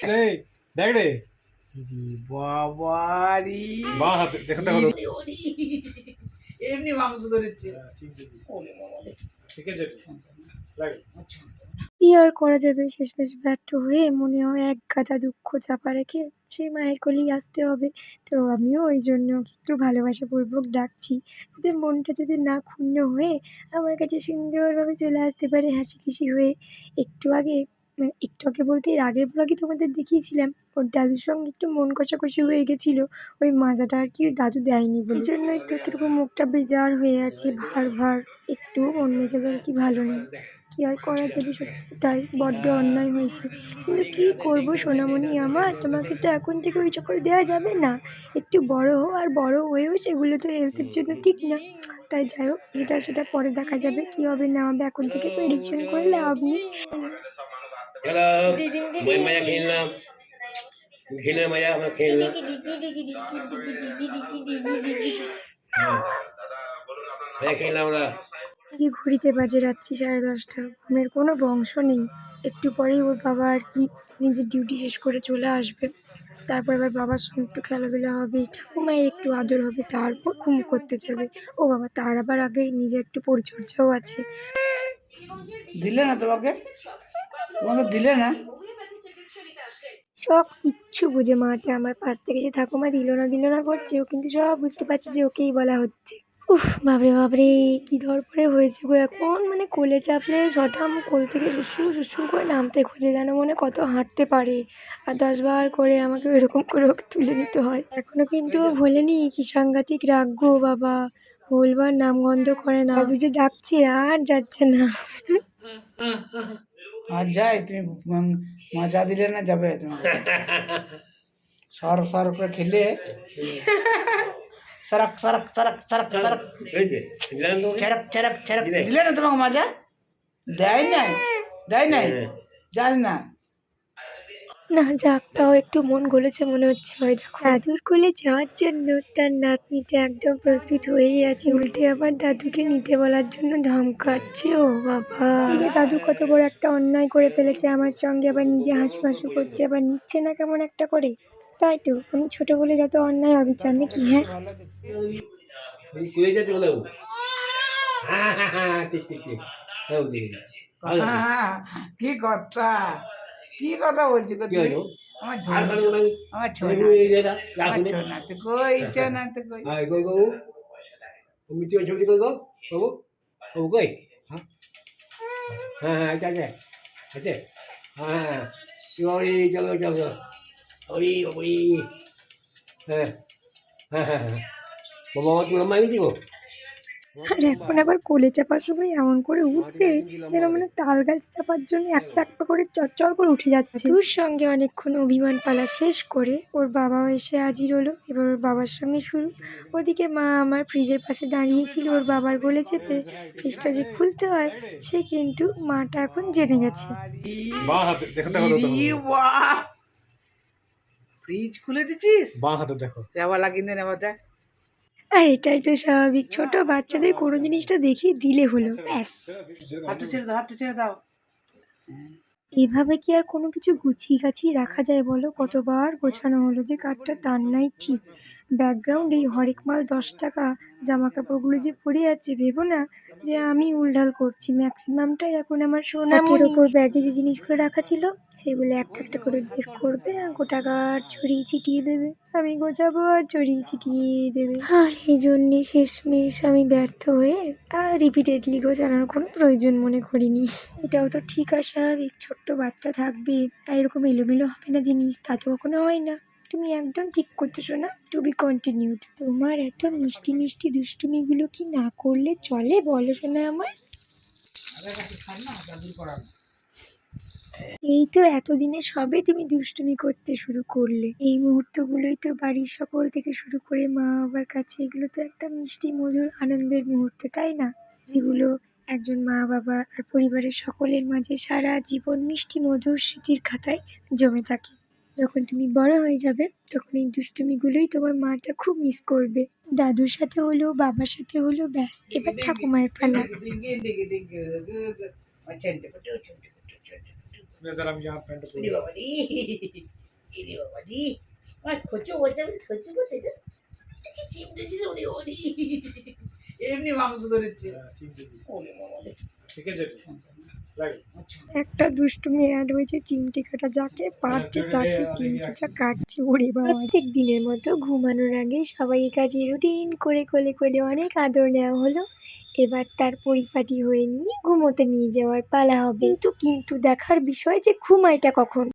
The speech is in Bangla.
এই দেখ রে বাবারি বাঁ হাতে দেখো দেখো এমনি মাংস ধরেছে। ঠিক আছে লাগে কি আর করা যাবে, শেষমেশ ব্যর্থ হয়ে মনে হয় এক গাদা দুঃখ চাপা রেখে সেই মায়ের কোলেই আসতে হবে। তো আমিও ওই জন্য ওকে একটু ভালোবাসাপূর্বক ডাকছি, যাতে মনটা যদি না ক্ষুণ্ণ হয়ে আমার কাছে সুন্দরভাবে চলে আসতে পারে হাসি খুশি হয়ে। একটু আগে একটু আগে বলতে এর আগের ব্লগে তোমাদের দেখিয়েছিলাম ওর দাদুর সঙ্গে একটু মন কষাকষি হয়ে গেছিলো, ওই মাজাটা আর কি ওই দাদু দেয়নি বলে। এই জন্য একটু কীরকম মুখটা বেজার হয়ে আছে, ভার ভার, একটু মন মেজাজ আর কি ভালো নেই। কী আর করা যাবে, সত্যি তাই বড্ড অন্যায় হয়েছে। কিন্তু কী করবো সোনামণি আমার, তোমাকে তো এখন থেকে ওই সকল দেওয়া যাবে না। একটু বড় হও, আর বড় হয়েও সেগুলো তো হেলথের জন্য ঠিক না। তাই যাই হোক, যেটা সেটা পরে দেখা যাবে, কী হবে না হবে, এখন থেকে প্রেডিকশন করে লাভ নেই। মজা খেয়ে নিলাম, ঘিনের মজা আমরা খেয়ে নিলাম। খেয়ে নিলাম আমরা। কি ঘড়িতে বাজে রাত্রি 10:30, ঘুমের কোনো বংশ নেই। একটু পরেই ওর বাবা আর কি নিজের ডিউটি শেষ করে চলে আসবে। তারপর আবার বাবার সঙ্গে একটু খেলাধুলা হবে, ঠাকুমায়ের একটু আদর হবে, তারপর ঘুম করতে যাবে। ও বাবা, তার আবার আগে নিজের একটু পরিচর্যাও আছে। দিলে না তোমাকে, তোমাকে দিলে না। সব কিচ্ছু বুঝে মাটা আমার পাশ থেকে যে ঠাকুমা দিল না করছে, ও কিন্তু সব বুঝতে পারছে যে ওকেই বলা হচ্ছে। উফ, বাবরে বাবরে, কি ধরপড়ে হয়েছে গো এখন, মানে কোলে চাপলে সটাম কোল থেকে সুসু করে নামতে খোঁজে, যেন মনে কত হাঁটতে পারে। আর 10 বার করে আমাকে এরকম করে ওকে তুলে নিতে হয়। এখনো কিন্তু ও ভোলেনি, কি সাংঘাতিক রাগ গো বাবা, বলবার নামগন্ধ করে না। দাদু যে ডাকছে আর যাচ্ছে না। আর যাই, তুমি মজা দিলে না যাবে তোমাকে। সর করে খেলে সরক সরক সরক সরক সরক চরক চরক দিলে না তোমাকে মজা দেয় নাই জানি না। না যাক, তাও একটু মন গলেছে মনে হচ্ছে। হয় দেখো, দাদুর কোলে যাওয়ার জন্য তার নাতনিতে একদম প্রস্তুত হয়েই আছে, উল্টে আবার দাদুকে নিতে বলার জন্য ধমকাচ্ছে। ও বাবা, এদিকে দাদু কত বড় একটা অন্যায় করে ফেলেছে আমার সঙ্গে, আবার নিজে হাসু করছে, আবার নিচ্ছে না কেমন একটা করে। তাই তো, আমি ছোট বলে যত অন্যায় অবিচার নাকি, হ্যাঁ। কি কথা, কি কথা বলছি গো তুমি? আমার ছোনা তো কই, ছোনা তো কই। মিষ্টি ছবি কই গো বাবু, বাবু কই? হ্যাঁ হ্যাঁ হ্যাঁ আছে আছে হ্যাঁ ওই চলো চলো ওই ওই হ্যাঁ হ্যাঁ হ্যাঁ হ্যাঁ বাবা তোমার মাই দিব। আর এখন আবার কোলে চাপার সময় এমন করে উঠবে যেন মানে তাল গাছ চাপার জন্য এক পা করে চচ্চর করে উঠে যাচ্ছে। ওর সঙ্গে অনেকক্ষণ অভিমান পালা শেষ করে ওর বাবাও এসে হাজির হলো। এবার ওর বাবার সঙ্গে শুরু। ওদিকে মা আমার ফ্রিজের পাশে দাঁড়িয়েছিল, ওর বাবার গোলে চেপে ফ্রিজটা যে খুলতে হয় সে কিন্তু মাটা এখন জেনে গেছে। বাঁ হাতে দেখো ফ্রিজ খুলে দিছিস, বাঁ হাতে দেখো দেওয়া লাগিয়ে দে, নেওয়া দেখ। আর এটাই তো স্বাভাবিক, ছোট বাচ্চাদের কোনো জিনিসটা দেখিয়ে দিলে হলো, ব্যাস। হাতটা ছেড়ে দাও। এভাবে কি আর কোনো কিছু গুছিয়ে গাছিয়ে রাখা যায় বলো? কতবার গোছানো হলো যে কাঠটা তার নাই ঠিক। ব্যাকগ্রাউন্ডে এই হরেক মাল 10 টাকা জামা কাপড়গুলো যে পরে আছে, ভেবো না যে আমি উলঢাল করছি। ম্যাক্সিমামটাই এখন আমার সোনামণির ওপর ব্যাগে যে জিনিসগুলো রাখা ছিল সেগুলো একটা একটা করে বের করবে আর গোটাগাট ছড়িয়ে ছিটিয়ে দেবে। আমি গোছাবো আর ছড়িয়ে ছিটিয়ে দেবে। আর এই জন্যে শেষমেশ আমি ব্যর্থ হয়ে আর রিপিটেডলি গোছানোর কোনো প্রয়োজন মনে করিনি। এটাও তো ঠিক আর স্বাভাবিক, ছোট্ট বাচ্চা থাকবে আর এরকম এলোমেলো হবে না জিনিস, তা তো কখনো হয় না। তুমি একদম ঠিক করছো শোনা, টু বি কন্টিনিউড। তোমার এত মিষ্টি মিষ্টি দুষ্টুমিগুলো কি না করলে চলে বলো শোনা আমার? এই তো এতদিনে সবে তুমি দুষ্টুমি করতে শুরু করলে। এই মুহূর্তগুলোই তো বাড়ির সকল থেকে শুরু করে মা বাবার কাছে এগুলো তো একটা মিষ্টি মধুর আনন্দের মুহূর্ত, তাই না? যেগুলো একজন মা বাবা আর পরিবারের সকলের মাঝে সারা জীবন মিষ্টি মধুর স্মৃতির খাতায় জমে থাকে। যখন তুমি বড় হয়ে যাবে তখন এই দুষ্টুমিগুলোই তোমার মাটা খুব মিস করবে। দাদুর সাথে হলো, বাবার সাথে হলো, ব্যাস এবার ঠাকুমায়ের পালা। দাঁড়া আমি জামা প্যান্টটা পরি। ইরে বাবা রে, ইরে বাবা রে, আমার খোঁচো হচ্ছে, আমি খোঁচো করছে এটা, কি চিমটেছি রে, ওরে ওরে, এমনি মাংস ধরেছে, হ্যাঁ, চিমটে দিই। ওরে বাবা রে, ঠিক আছে লাগে। একটা দুষ্টুমি অ্যাড হয়েছে, চিমটি কাটা, যাকে পারছে তাকে চিমটিটা কাটছে। ওরে বাবা, প্রত্যেক দিনের মতো ঘুমানোর আগে সবাই কাজে রুটিন করে কোলে কোলে অনেক আদর নেওয়া হলো। এবার তার পরিপাটি হয়ে নিয়ে ঘুমোতে নিয়ে যাওয়ার পালা হবে। কিন্তু দেখার বিষয় যে ঘুমায়টা কখন।